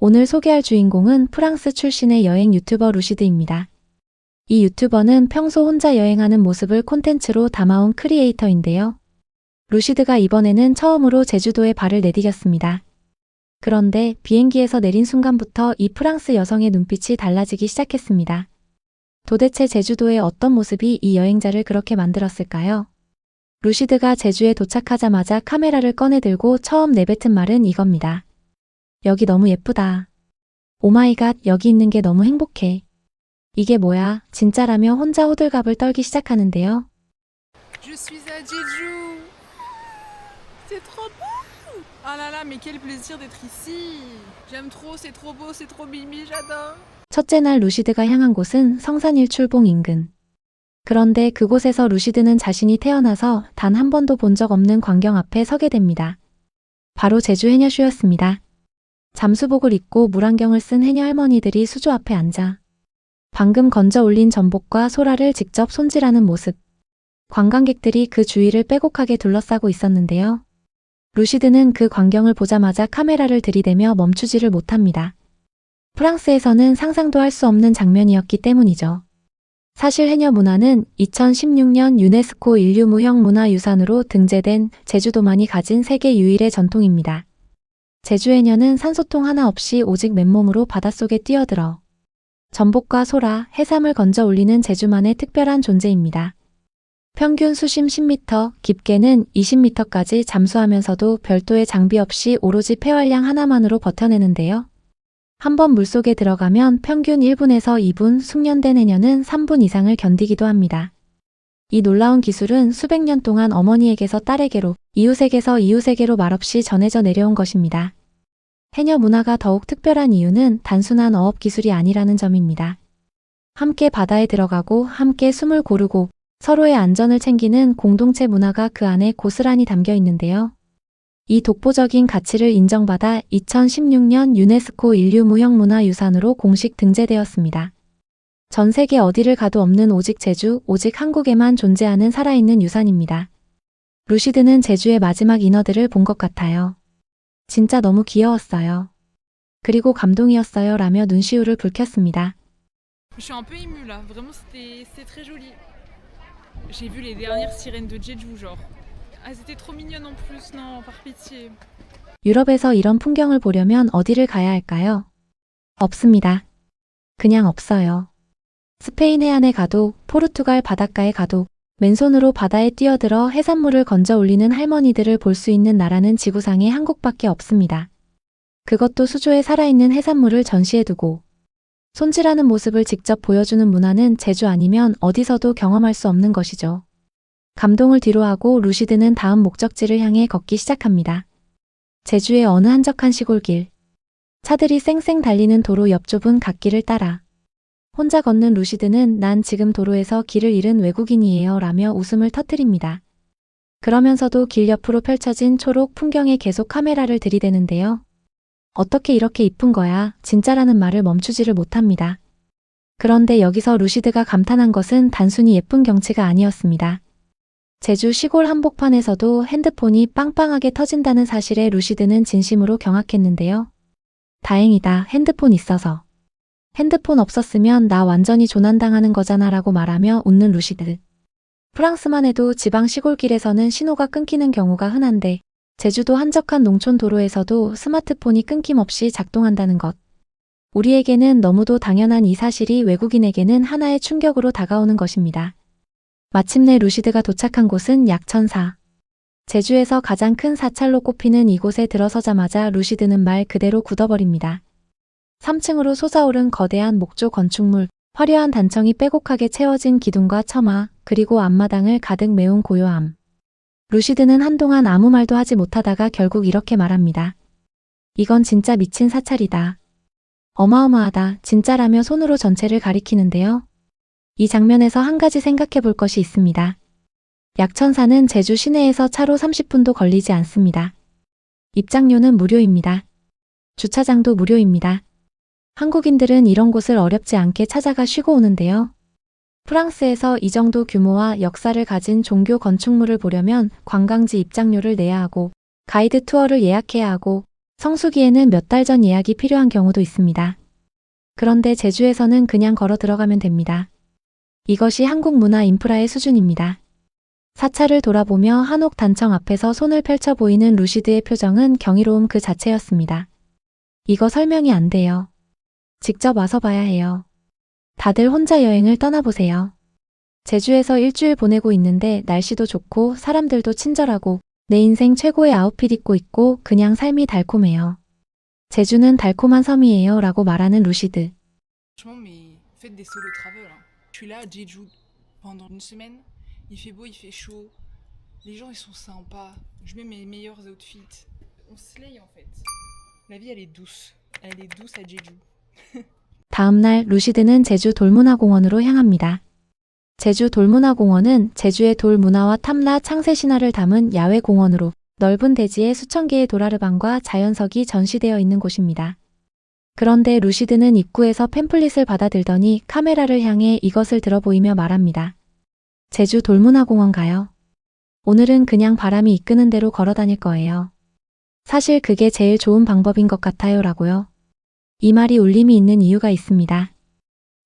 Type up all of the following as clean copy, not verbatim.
오늘 소개할 주인공은 프랑스 출신의 여행 유튜버 루시드입니다. 이 유튜버는 평소 혼자 여행하는 모습을 콘텐츠로 담아온 크리에이터인데요. 루시드가 이번에는 처음으로 제주도에 발을 내디뎠습니다. 그런데 비행기에서 내린 순간부터 이 프랑스 여성의 눈빛이 달라지기 시작했습니다. 도대체 제주도의 어떤 모습이 이 여행자를 그렇게 만들었을까요? 루시드가 제주에 도착하자마자 카메라를 꺼내 들고 처음 내뱉은 말은 이겁니다. 여기 너무 예쁘다. 오마이갓, 여기 있는 게 너무 행복해. 이게 뭐야, 진짜라며 혼자 호들갑을 떨기 시작하는데요. Je suis à Jeju. C'est trop beau. Ah là là, mais quel plaisir d'être ici. J'aime trop, c'est trop beau, c'est trop mimi, j'adore. 첫째 날 루시드가 향한 곳은 성산일 출봉 인근. 그런데 그곳에서 루시드는 자신이 태어나서 단 한 번도 본 적 없는 광경 앞에 서게 됩니다. 바로 제주 해녀쇼였습니다. 잠수복을 입고 물안경을 쓴 해녀 할머니들이 수조 앞에 앉아 방금 건져 올린 전복과 소라를 직접 손질하는 모습. 관광객들이 그 주위를 빼곡하게 둘러싸고 있었는데요. 루시드는 그 광경을 보자마자 카메라를 들이대며 멈추지를 못합니다. 프랑스에서는 상상도 할 수 없는 장면이었기 때문이죠. 사실 해녀 문화는 2016년 유네스코 인류무형 문화유산으로 등재된 제주도만이 가진 세계 유일의 전통입니다. 제주 해녀는 산소통 하나 없이 오직 맨몸으로 바닷속에 뛰어들어 전복과 소라, 해삼을 건져 올리는 제주만의 특별한 존재입니다. 평균 수심 10m, 깊게는 20m까지 잠수하면서도 별도의 장비 없이 오로지 폐활량 하나만으로 버텨내는데요. 한번 물속에 들어가면 평균 1분에서 2분, 숙련된 해녀는 3분 이상을 견디기도 합니다. 이 놀라운 기술은 수백 년 동안 어머니에게서 딸에게로, 이웃에게서 이웃에게로 말없이 전해져 내려온 것입니다. 해녀 문화가 더욱 특별한 이유는 단순한 어업 기술이 아니라는 점입니다. 함께 바다에 들어가고 함께 숨을 고르고 서로의 안전을 챙기는 공동체 문화가 그 안에 고스란히 담겨 있는데요. 이 독보적인 가치를 인정받아 2016년 유네스코 인류무형문화유산으로 공식 등재되었습니다. 전 세계 어디를 가도 없는 오직 제주, 오직 한국에만 존재하는 살아있는 유산입니다. 루시드는 제주의 마지막 인어들을 본 것 같아요. 진짜 너무 귀여웠어요. 그리고 감동이었어요 라며 눈시울을 붉혔습니다. Je suis un peu émue là, vraiment c'était très joli. J'ai vu les dernières sirènes de Jeju genre. Ah, c'était trop mignonne en plus, non, par pitié. 유럽에서 이런 풍경을 보려면 어디를 가야 할까요? 없습니다. 그냥 없어요. 스페인 해안에 가도, 포르투갈 바닷가에 가도, 맨손으로 바다에 뛰어들어 해산물을 건져 올리는 할머니들을 볼 수 있는 나라는 지구상에 한국밖에 없습니다. 그것도 수조에 살아있는 해산물을 전시해두고 손질하는 모습을 직접 보여주는 문화는 제주 아니면 어디서도 경험할 수 없는 것이죠. 감동을 뒤로하고 루시드는 다음 목적지를 향해 걷기 시작합니다. 제주의 어느 한적한 시골길. 차들이 쌩쌩 달리는 도로 옆 좁은 갓길을 따라 혼자 걷는 루시드는 난 지금 도로에서 길을 잃은 외국인이에요 라며 웃음을 터뜨립니다. 그러면서도 길 옆으로 펼쳐진 초록 풍경에 계속 카메라를 들이대는데요. 어떻게 이렇게 이쁜 거야, 진짜라는 말을 멈추지를 못합니다. 그런데 여기서 루시드가 감탄한 것은 단순히 예쁜 경치가 아니었습니다. 제주 시골 한복판에서도 핸드폰이 빵빵하게 터진다는 사실에 루시드는 진심으로 경악했는데요. 다행이다, 핸드폰 있어서. 핸드폰 없었으면 나 완전히 조난당하는 거잖아 라고 말하며 웃는 루시드. 프랑스만 해도 지방 시골길에서는 신호가 끊기는 경우가 흔한데 제주도 한적한 농촌 도로에서도 스마트폰이 끊김없이 작동한다는 것. 우리에게는 너무도 당연한 이 사실이 외국인에게는 하나의 충격으로 다가오는 것입니다. 마침내 루시드가 도착한 곳은 약천사. 제주에서 가장 큰 사찰로 꼽히는 이곳에 들어서자마자 루시드는 말 그대로 굳어버립니다. 3층으로 솟아오른 거대한 목조 건축물, 화려한 단청이 빼곡하게 채워진 기둥과 처마, 그리고 앞마당을 가득 메운 고요함. 루시드는 한동안 아무 말도 하지 못하다가 결국 이렇게 말합니다. 이건 진짜 미친 사찰이다. 어마어마하다, 진짜라며 손으로 전체를 가리키는데요. 이 장면에서 한 가지 생각해 볼 것이 있습니다. 약천사는 제주 시내에서 차로 30분도 걸리지 않습니다. 입장료는 무료입니다. 주차장도 무료입니다. 한국인들은 이런 곳을 어렵지 않게 찾아가 쉬고 오는데요. 프랑스에서 이 정도 규모와 역사를 가진 종교 건축물을 보려면 관광지 입장료를 내야 하고 가이드 투어를 예약해야 하고 성수기에는 몇 달 전 예약이 필요한 경우도 있습니다. 그런데 제주에서는 그냥 걸어 들어가면 됩니다. 이것이 한국 문화 인프라의 수준입니다. 사찰을 돌아보며 한옥 단청 앞에서 손을 펼쳐 보이는 루시드의 표정은 경이로움 그 자체였습니다. 이거 설명이 안 돼요. 직접 와서 봐야 해요. 다들 혼자 여행을 떠나보세요. 제주에서 일주일 보내고 있는데 날씨도 좋고 사람들도 친절하고 내 인생 최고의 아웃핏 입고 있고 그냥 삶이 달콤해요. 제주는 달콤한 섬이에요 라고 말하는 루시드. Franchement, mais faites des solo travel, hein. Je suis là à Jeju pendant une semaine. Il fait beau, il fait chaud. Les gens, ils sont sympas. Je mets mes meilleurs outfits. On slay en fait. La vie, elle est douce. Elle est douce à Jeju. 다음날 루시드는 제주 돌문화공원으로 향합니다. 제주 돌문화공원은 제주의 돌문화와 탐라 창세 신화를 담은 야외 공원으로 넓은 대지에 수천 개의 도라르방과 자연석이 전시되어 있는 곳입니다. 그런데 루시드는 입구에서 팸플릿을 받아들더니 카메라를 향해 이것을 들어보이며 말합니다. 제주 돌문화공원 가요. 오늘은 그냥 바람이 이끄는 대로 걸어 다닐 거예요. 사실 그게 제일 좋은 방법인 것 같아요 라고요. 이 말이 울림이 있는 이유가 있습니다.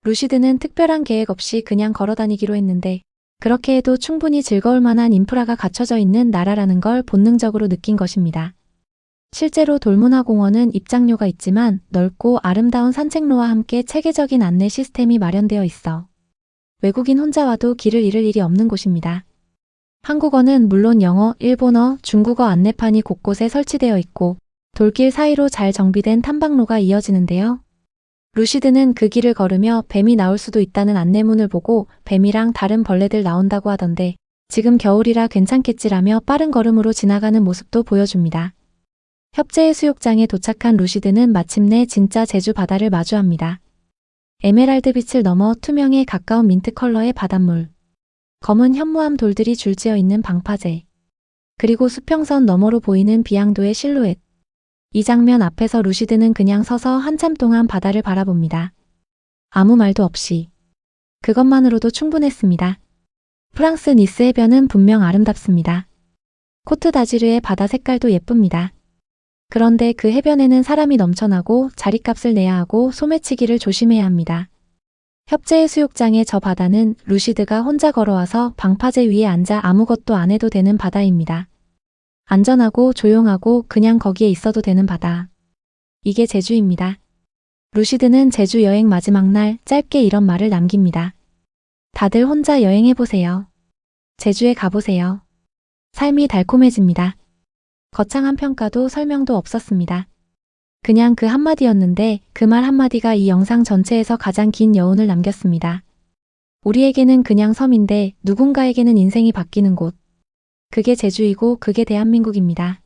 루시드는 특별한 계획 없이 그냥 걸어 다니기로 했는데 그렇게 해도 충분히 즐거울 만한 인프라가 갖춰져 있는 나라라는 걸 본능적으로 느낀 것입니다. 실제로 돌문화공원은 입장료가 있지만 넓고 아름다운 산책로와 함께 체계적인 안내 시스템이 마련되어 있어 외국인 혼자 와도 길을 잃을 일이 없는 곳입니다. 한국어는 물론 영어, 일본어, 중국어 안내판이 곳곳에 설치되어 있고 돌길 사이로 잘 정비된 탐방로가 이어지는데요. 루시드는 그 길을 걸으며 뱀이 나올 수도 있다는 안내문을 보고 뱀이랑 다른 벌레들 나온다고 하던데 지금 겨울이라 괜찮겠지라며 빠른 걸음으로 지나가는 모습도 보여줍니다. 협재해수욕장에 도착한 루시드는 마침내 진짜 제주 바다를 마주합니다. 에메랄드 빛을 넘어 투명에 가까운 민트 컬러의 바닷물, 검은 현무암 돌들이 줄지어 있는 방파제, 그리고 수평선 너머로 보이는 비양도의 실루엣. 이 장면 앞에서 루시드는 그냥 서서 한참 동안 바다를 바라봅니다. 아무 말도 없이. 그것만으로도 충분했습니다. 프랑스 니스 해변은 분명 아름답습니다. 코트 다지르의 바다 색깔도 예쁩니다. 그런데 그 해변에는 사람이 넘쳐나고 자릿값을 내야 하고 소매치기를 조심해야 합니다. 협재해수욕장의 저 바다는 루시드가 혼자 걸어와서 방파제 위에 앉아 아무것도 안 해도 되는 바다입니다. 안전하고 조용하고 그냥 거기에 있어도 되는 바다. 이게 제주입니다. 루시드는 제주 여행 마지막 날 짧게 이런 말을 남깁니다. 다들 혼자 여행해보세요. 제주에 가보세요. 삶이 달콤해집니다. 거창한 평가도 설명도 없었습니다. 그냥 그 한마디였는데 그 말 한마디가 이 영상 전체에서 가장 긴 여운을 남겼습니다. 우리에게는 그냥 섬인데 누군가에게는 인생이 바뀌는 곳. 그게 제주이고 그게 대한민국입니다.